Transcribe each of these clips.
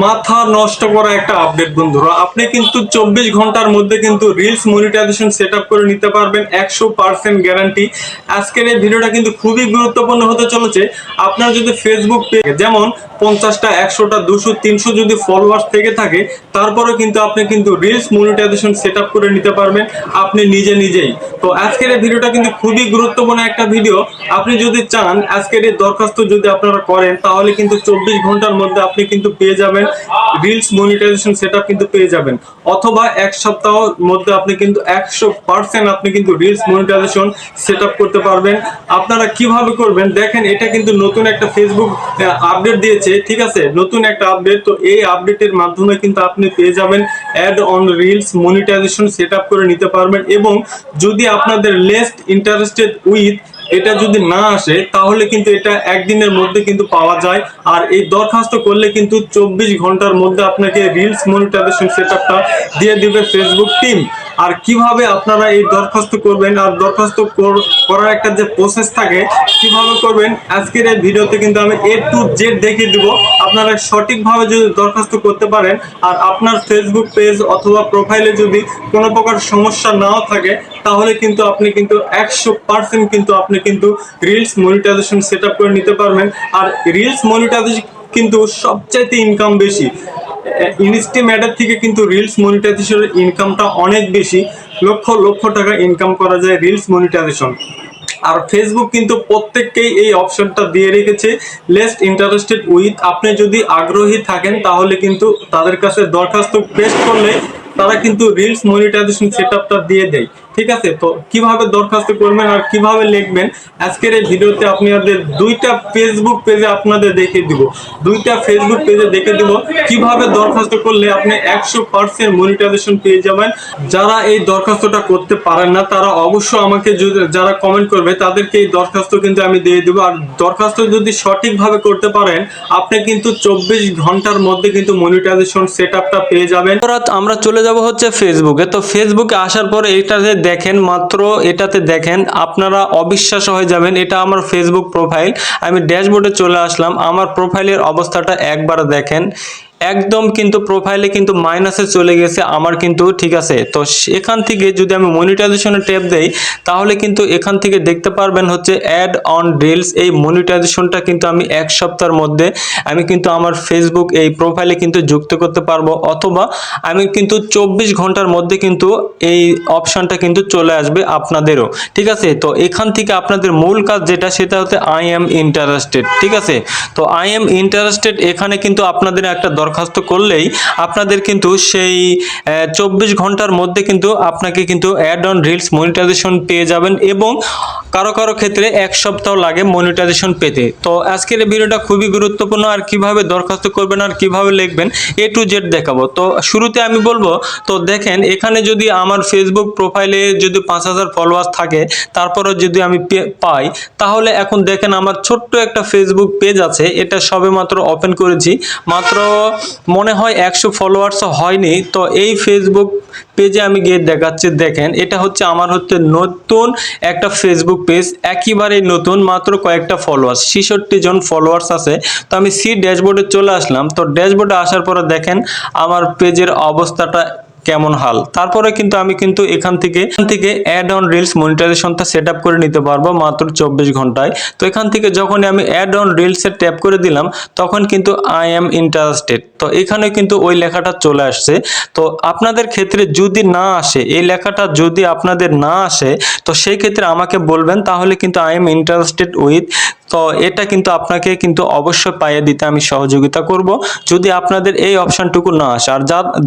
মাথা নষ্ট করা একটা আপডেট বন্ধুরা। আপনি কিন্তু 24 ঘন্টার মধ্যে কিন্তু রিলস মনিটাইজেশন সেট আপ করে নিতে পারবেন, 100% গ্যারান্টি। আজকের এই ভিডিওটা কিন্তু খুবই গুরুত্বপূর্ণ হতে চলেছে। আপনার যদি ফেসবুক পেজ যেমন 50টা 100টা 200 300 যদি ফলোয়ার্স থেকে থাকে, তারপরে কিন্তু আপনি কিন্তু রিলস মনিটাইজেশন সেট আপ করে নিতে পারবেন আপনি নিজেই। তো আজকের এই ভিডিওটা কিন্তু খুবই গুরুত্বপূর্ণ একটা ভিডিও। আপনি যদি চান আজকের এই দরখাস্ত যদি আপনারা করেন, তাহলে কিন্তু 24 ঘন্টার মধ্যে আপনি কিন্তু পেয়ে যাবেন রিলস মনিটাইজেশন সেটআপ কিন্তু পেয়ে যাবেন। অথবা এক সপ্তাহের মধ্যে আপনি কিন্তু 100% আপনি কিন্তু রিলস মনিটাইজেশন সেটআপ করতে পারবেন। আপনারা কিভাবে করবেন দেখেন, এটা কিন্তু নতুন একটা ফেসবুক আপডেট দিয়েছে, ঠিক আছে, নতুন একটা আপডেট। তো এই আপডেটের মাধ্যমে কিন্তু আপনি পেয়ে যাবেন ad on reels monetization setup করে নিতে পারবেন। এবং যদি আপনাদের লেস্ট ইন্টারেস্টেড উইথ এটা যদি না আসে, তাহলে কিন্তু এটা একদিনের মধ্যে কিন্তু পাওয়া যায়। আর এই দরখাস্ত করলে কিন্তু 24 ঘন্টার মধ্যে আপনাকে রিলস মনিটাইজেশন সেটআপটা দিয়ে দিবে ফেসবুক টিম। আর কিভাবে আপনারা এই দরখাস্ত করবেন আর দরখাস্ত করার একটা যে প্রসেস থাকে, কিভাবে করবেন আজকের এই ভিডিওতে কিন্তু আমি A to Z দেখিয়ে দিব। আপনারা সঠিকভাবে যদি দরখাস্ত করতে পারেন, আর আপনার ফেসবুক পেজ অথবা প্রোফাইলে যদি কোনো প্রকার সমস্যা নাও থাকে, তাহলে কিন্তু আপনি কিন্তু 100% কিন্তু আপনি কিন্তু রিলস মনিটাইজেশন সেট আপ করে নিতে পারবেন। আর রিলস মনিটাইজেশন কিন্তু সবচাইতে ইনকাম বেশি। ইনস্টাম্যাটের থেকে কিন্তু রিলস মনিটাইজেশনের ইনকামটা অনেক বেশি, লক্ষ লক্ষ টাকা ইনকাম করা যায় রিলস মনিটাইজেশন। আর ফেসবুক কিন্তু প্রত্যেককেই এই অপশনটা দিয়ে রেখেছে লেস্ট ইন্টারেস্টেড উইথ। আপনি যদি আগ্রহী থাকেন, তাহলে কিন্তু তাদের কাছে দরখাস্ত পেস্ট করলে তারা কিন্তু রিলস মনিটাইজেশন সেটআপটা দিয়ে দেয়, ঠিক আছে। তো কিভাবে দরখাস্ত করবেন আর কিভাবে লিখবেন আজকের এই ভিডিওতে আপনাদের দুইটা ফেসবুক পেজে আপনাদের দেখিয়ে দিব। দুইটা ফেসবুক পেজে দেখে দিব কিভাবে দরখাস্ত করলে আপনি 100% মনিটাইজেশন পেয়ে যাবেন। যারা এই দরখাস্তটা করতে পারেন না, তারা অবশ্যই আমাকে যারা কমেন্ট করবে তাদেরকে এই দরখাস্ত কিন্তু আমি দিয়ে দেবো। আর দরখাস্ত যদি সঠিকভাবে করতে পারেন, আপনি কিন্তু 24 ঘন্টার মধ্যে কিন্তু মনিটাইজেশন সেটআপটা পেয়ে যাবেন। আমরা চলে যাব হচ্ছে ফেসবুকে। তো ফেসবুকে আসার পরে এটাতে দেখেন, মাত্র এটাতে দেখেন আপনারা অবিশ্বাস হয়ে যাবেন। এটা আমার ফেসবুক প্রোফাইল। আমি ড্যাশবোর্ডে চলে আসলাম। আমার প্রোফাইলের অবস্থাটা একবার দেখেন, একদম কিন্তু প্রোফাইলে কিন্তু মাইনাসে চলে গেছে আমার কিন্তু, ঠিক আছে। তো এখান থেকে যদি আমি মনিটাইজেশনে ট্যাপ দেই, তাহলে কিন্তু এখান থেকে দেখতে পারবেন হচ্ছে অ্যাড অন রিলস। এই মনিটাইজেশনটা কিন্তু আমি এক সপ্তাহের মধ্যে আমি কিন্তু আমার ফেসবুক এই প্রোফাইলে কিন্তু যুক্ত করতে পারবো। অথবা আমি কিন্তু 24 ঘন্টার মধ্যে কিন্তু এই অপশনটা কিন্তু চলে আসবে আপনাদেরও, ঠিক আছে। তো এখান থেকে আপনাদের মূল কাজ যেটা, সেটা হচ্ছে আই এম ইন্টারেস্টেড, ঠিক আছে। তো আই এম ইন্টারেস্টেড এখানে কিন্তু আপনাদের একটা দরখাস্ত করলেই আপনাদের কিন্তু সেই 24 ঘন্টার মধ্যে কিন্তু আপনাকে কিন্তু অ্যাড অন রিলস মনিটাইজেশন পেয়ে যাবেন। এবং কারো কারো ক্ষেত্রে এক সপ্তাহ লাগে মনিটাইজেশন পেতে। তো আজকের এই ভিডিওটা খুবই গুরুত্বপূর্ণ। আর কিভাবে দরখাস্ত করবেন আর কিভাবে লিখবেন A to Z দেখাবো। তো শুরুতে আমি বলবো, তো দেখেন এখানে যদি আমার ফেসবুক প্রোফাইলে যদি 5000 ফলোয়ার্স থাকে, তারপরে যদি আমি পাই, তাহলে এখন দেখেন আমার ছোট্ট একটা ফেসবুক পেজ আছে। এটা সবে মাত্র ওপেন করেছি, মাত্র মনে হয় 100 ফলোয়ার্স হয়নি। তো এই ফেসবুক পেজে আমি গিয়ে দেখাচ্ছি, দেখেন এটা হচ্ছে আমার হচ্ছে নতুন একটা ফেসবুক পেজ, একেবারেই নতুন, মাত্র কয়েকটা ফলোয়ার্স, 66 জন ফলোয়ার্স আছে। তো আমি ড্যাশবোর্ডে চলে আসলাম। তো ড্যাশবোর্ডে আসার পরে দেখেন আমার পেজের অবস্থাটা কেমন হাল। তারপরে কিন্তু আমি কিন্তু এখান থেকে অ্যাড অন রিলস মনিটাইজেশনটা সেট আপ করে নিতে পারবো মাত্র 24 ঘন্টায়। তো এখান থেকে যখন আমি অ্যাড অন রিলসে ট্যাপ করে দিলাম, তখন কিন্তু আই এম ইন্টারেস্টেড, তো এখানে কিন্তু ওই লেখাটা চলে আসছে। তো আপনাদের ক্ষেত্রে যদি না আসে, এই লেখাটা যদি আপনাদের না আসে, তো সেই ক্ষেত্রে আমাকে বলবেন, তাহলে কিন্তু আই এম ইন্টারেস্টেড উইথ, তো এটা কিন্তু আপনাকে কিন্তু অবশ্যই পাইয়ে দিতে আমি সহযোগিতা করব, যদি আপনাদের এই অপশনটুকু না আসে। আর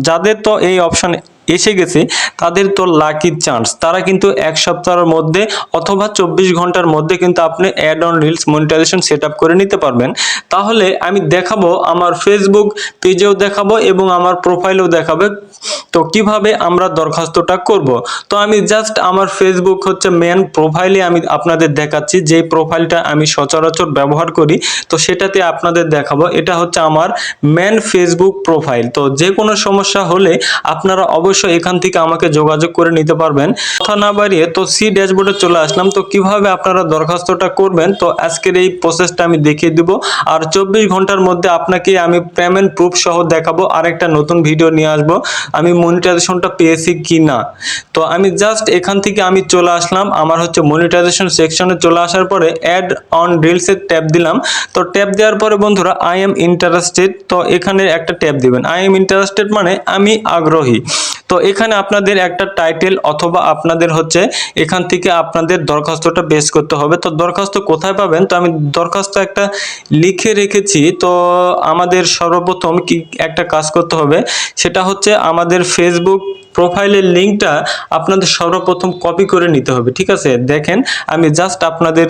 যাদের তো এই অপশন এসে গেছে, তাদের তো লাকি চান্স, তারা কিন্তু এক সপ্তাহের মধ্যে অথবা 24 ঘন্টার মধ্যে কিন্তু আপনি ad on reels monetization set up করে নিতে পারবেন। তাহলে আমি দেখাবো আমার ফেসবুক পেজেও দেখাবো এবং আমার প্রোফাইলেও দেখাবে তো কিভাবে আমরা দরখাস্তটা করব। তো আমি জাস্ট আমার ফেসবুক হচ্ছে মেন প্রোফাইলে আমি আপনাদের দেখাচ্ছি, যে প্রোফাইলটা আমি সচরাচর ব্যবহার করি, তো সেটাতে আপনাদের দেখাবো। এটা হচ্ছে আমার মেন ফেসবুক প্রোফাইল। তো যে কোনো সমস্যা হলে আপনারা অবশ্যই অবশ্যই এখান থেকে আমাকে যোগাযোগ করে নিতে পারবেন। কথা না বাড়িয়ে তো সি ড্যাশবোর্ডে চলে আসলাম। তো কিভাবে আপনারা দরখাস্তটা করবেন তো আজকের এই প্রসেসটা আমি দেখিয়ে দিব। আর 24 ঘন্টার মধ্যে আপনাকে আমি পেমেন্ট প্রুফ সহ দেখাবো। আর একটা নতুন ভিডিও নিয়ে আসবো আমি মনিটাইজেশনটা পেয়েছি কি না। তো আমি জাস্ট এখান থেকে আমি চলে আসলাম আমার হচ্ছে মনিটাইজেশন সেকশনে চলে আসার পরে অ্যাড অন রিলসে ট্যাপ দিলাম। তো ট্যাপ দেওয়ার পরে বন্ধুরা আই এম ইন্টারেস্টেড, তো এখানে একটা ট্যাপ দিবেন। আই এম ইন্টারেস্টেড মানে আমি আগ্রহী। তো এখানে আপনাদের একটা টাইটেল অথবা আপনাদের হচ্ছে এখান থেকে আপনাদের দরখাস্তটা পেশ করতে হবে। তো দরখাস্ত কোথায় পাবেন তো আমি দরখাস্ত একটা লিখে রেখেছি। তো আমাদের সর্বপ্রথম কি একটা কাজ করতে হবে সেটা হচ্ছে আমাদের ফেসবুক প্রোফাইলের লিঙ্কটা আপনাদের সর্বপ্রথম কপি করে নিতে হবে। ঠিক আছে, দেখেন আমি জাস্ট আপনাদের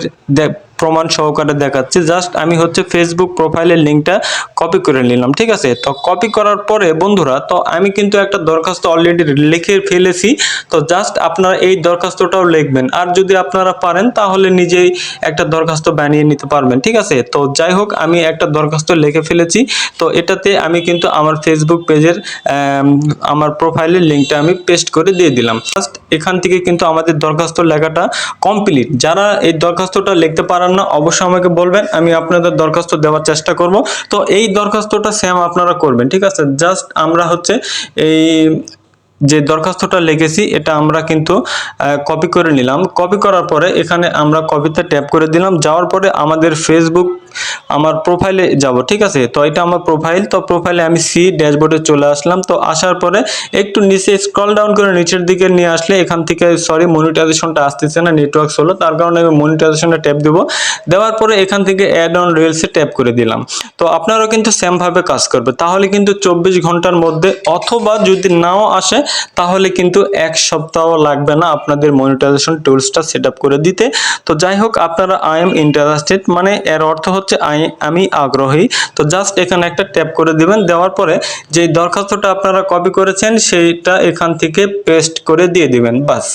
প্রমাণ সহকারে দেখাচ্ছি। জাস্ট আমি হচ্ছে ফেসবুক প্রোফাইলের লিঙ্কটা কপি করে নিলাম। ঠিক আছে, তো কপি করার পরে বন্ধুরা তো আমি কিন্তু একটা দরখাস্ত অলরেডি লিখে ফেলেছি। তো জাস্ট আপনারা এই দরখাস্তটাও লিখবেন, আর যদি আপনারা পারেন তাহলে নিজেই একটা দরখাস্ত বানিয়ে নিতে পারবেন। ঠিক আছে, তো যাই হোক আমি একটা দরখাস্ত লিখে ফেলেছি। তো এটাতে আমি কিন্তু আমার ফেসবুক পেজের আমার প্রোফাইলের লিঙ্কটা আমি পেস্ট করে দিয়ে দিলাম। জাস্ট এখান থেকে কিন্তু আমাদের দরখাস্ত লেখাটা কমপ্লিট। যারা এই দরখাস্তটা লিখতে পারেন না অবশ্যই আমাকে বলবেন, আমি আপনাদের দরখাস্ত দেওয়ার চেষ্টা করব। তো এই দরখাস্তটা সেম আপনারা করবেন। ঠিক আছে, জাস্ট আমরা হচ্ছে এই যে দরখাস্তটা লিখেছি এটা আমরা কিন্তু কপি করে নিলাম। কপি করার পরে এখানে আমরা কপিতে ট্যাপ করে দিলাম। যাওয়ার পরে আমাদের ফেসবুক আমার প্রোফাইলে যাব। ঠিক আছে, তো এটা আমার প্রোফাইল। তো প্রোফাইলে আমি সি ড্যাশবোর্ডে চলে আসলাম। তো আসার পরে একটু নিচে স্ক্রল ডাউন করে নিচের দিকে নিয়ে আসলে এখান থেকে সরি মনিটাইজেশনটা আসতেছে না, নেটওয়ার্ক স্লো, তার কারণে আমি মনিটাইজেশনে ট্যাপ দেব। দেওয়ার পরে এখান থেকে অ্যাড অন রিলসে ট্যাপ করে দিলাম। তো আপনারাও কিন্তু সেম ভাবে কাজ করবে, তাহলে কিন্তু 24 ঘন্টার মধ্যে, অথবা যদি নাও আসে তাহলে কিন্তু এক সপ্তাহ লাগবে না আপনাদের মনিটাইজেশন টুলসটা সেটআপ করে দিতে। তো যাই হোক আপনারা আই এম ইন্টারেস্টেড মানে এর অর্থ হচ্ছে আমি আগ্রহী। তো জাস্ট এখানে একটা ট্যাপ করে দিবেন। দেওয়ার পরে যে দরখাস্তটা আপনারা কপি করেছেন সেইটা এখান থেকে পেস্ট করে দিয়ে দিবেন। বাস,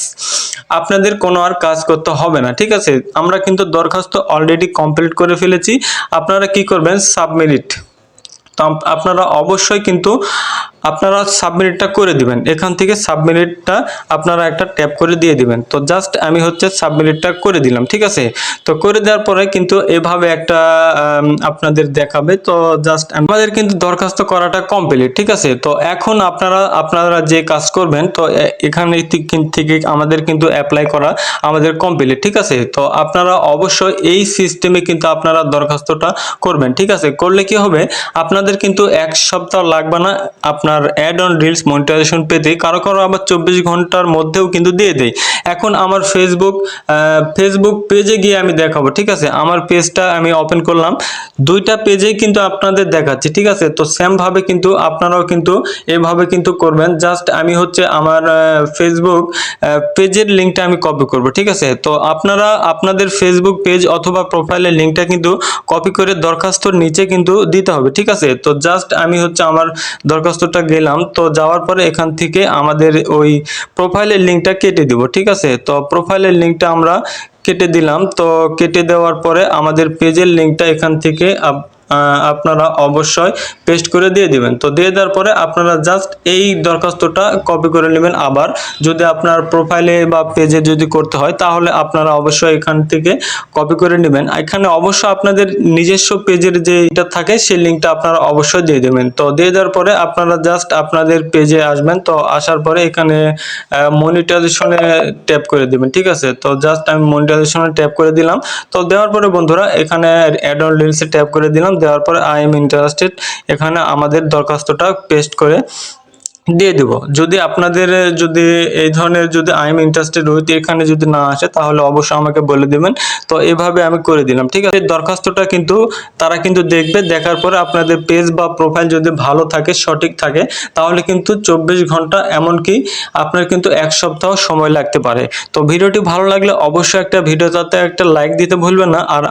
আপনাদের কোনো আর কাজ করতে হবে না। ঠিক আছে, আমরা কিন্তু দরখাস্ত অলরেডি কমপ্লিট করে ফেলেছি। আপনারা কি করবেন সাবমিট। তো আপনারা অবশ্যই কিন্তু আপনারা সাবমিটটা করে দিবেন। এখান থেকে সাবমিটটা আপনারা একটা ট্যাপ করে দিয়ে দিবেন। তো জাস্ট আমি হচ্ছে সাবমিটটা করে দিলাম। ঠিক আছে, তো করে দেওয়ার পরে কিন্তু এভাবে একটা আপনাদের দেখাবে। তো জাস্ট আমাদের কিন্তু দরখাস্ত করাটা কমপ্লিট। ঠিক আছে, তো এখন আপনারা যে কাজ করবেন তো এখানে থেকে আমাদের কিন্তু অ্যাপ্লাই করা আমাদের কমপ্লিট। ঠিক আছে, তো আপনারা অবশ্যই এই সিস্টেমে কিন্তু আপনারা দরখাস্তটা করবেন। ঠিক আছে, করলে কি হবে আপনাদের কিন্তু এক সপ্তাহ লাগবে না আপনার অ্যাড অন রিলস মনিটাইজেশন পেতে। কারো আবার 24 ঘন্টার মধ্যেও কিন্তু দিয়ে দেয়। এখন আমার ফেসবুক পেজে গিয়ে আমি দেখাবো। ঠিক আছে, আমার পেজটা আমি ওপেন করলাম, দুইটা পেজেই কিন্তু আপনাদের দেখাচ্ছি। ঠিক আছে, তো সেম ভাবে কিন্তু আপনারাও কিন্তু এভাবে কিন্তু করবেন। জাস্ট আমি হচ্ছে আমার ফেসবুক পেজের লিঙ্কটা আমি কপি করব। ঠিক আছে, তো আপনারা আপনাদের ফেসবুক পেজ অথবা প্রোফাইলের লিঙ্কটা কিন্তু কপি করে দরখাস্তর নিচে কিন্তু দিতে হবে। ঠিক আছে, তো জাস্ট আমি হচ্ছে আমার দরখাস্তটা গেলাম। তো যাওয়ার পরে এখান থেকে আমাদের ওই প্রোফাইলের লিঙ্কটা কেটে দিব। ঠিক আছে, তো প্রোফাইলের লিঙ্কটা আমরা কেটে দিলাম। তো কেটে দেওয়ার পরে আমাদের পেজের লিঙ্কটা এখান থেকে আপনারা অবশ্যই পেস্ট করে দিয়ে দিবেন। তো দিয়ে দেওয়ার পরে আপনারা জাস্ট এই দরখাস্তটা কপি করে নেবেন। আবার যদি আপনার প্রোফাইলে বা পেজে যদি করতে হয় তাহলে আপনারা অবশ্যই এখান থেকে কপি করে নেবেন। এখানে অবশ্যই আপনাদের নিজস্ব পেজের যে এটা থাকে সেই লিঙ্কটা আপনারা অবশ্যই দিয়ে দেবেন। তো দিয়ে দেওয়ার পরে আপনারা জাস্ট আপনাদের পেজে আসবেন। তো আসার পরে এখানে মনিটাইজেশনে ট্যাপ করে দিবেন। ঠিক আছে, তো জাস্ট আমি মনিটাইজেশনে ট্যাপ করে দিলাম। তো দেওয়ার পরে বন্ধুরা এখানে অ্যাড অন রিলসে ট্যাপ করে দিলাম। দেওয়ার পরে আই এম ইন্টারেস্টেড এখানে আমাদের দরখাস্তটা পেস্ট করে দিয়ে দিব। যদি আপনাদের যদি এই ধরনের যদি আই এম ইন্টারেস্টেড উইথ এখানে যদি না আসে তাহলে অবশ্যই আমাকে বলে দিবেন। তো এভাবে আমি করে দিলাম। ঠিক আছে, দরখাস্তটা কিন্তু তারা কিন্তু দেখবে, দেখার পরে আপনাদের পেজ বা প্রোফাইল যদি ভালো থাকে সঠিক থাকে তাহলে কিন্তু 24 ঘন্টা এমনকি আপনার কিন্তু এক সপ্তাহ সময় লাগতে পারে। তো ভিডিওটি ভালো লাগলে অবশ্যই একটা ভিডিওটাতে একটা লাইক দিতে ভুলবেন না। আর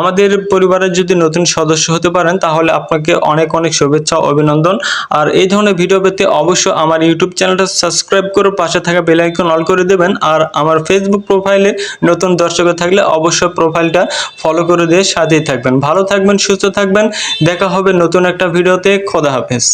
আমাদের পরিবারের যদি নতুন সদস্য হতে পারেন তাহলে আপনাকে অনেক অনেক শুভেচ্ছা অভিনন্দন। আর এই ধরনের ভিডিও পেতে অবশ্যই আমার ইউটিউব চ্যানেলটা সাবস্ক্রাইব করে পাশে থাকা বেল আইকন অল করে দেবেন। আর আমার ফেসবুক প্রোফাইলে নতুন দর্শক থাকলে অবশ্যই প্রোফাইলটা ফলো করে দিয়ে সাথেই থাকবেন। ভালো থাকবেন, সুস্থ থাকবেন, দেখা হবে নতুন একটা ভিডিওতে। খোদা হাফেজ।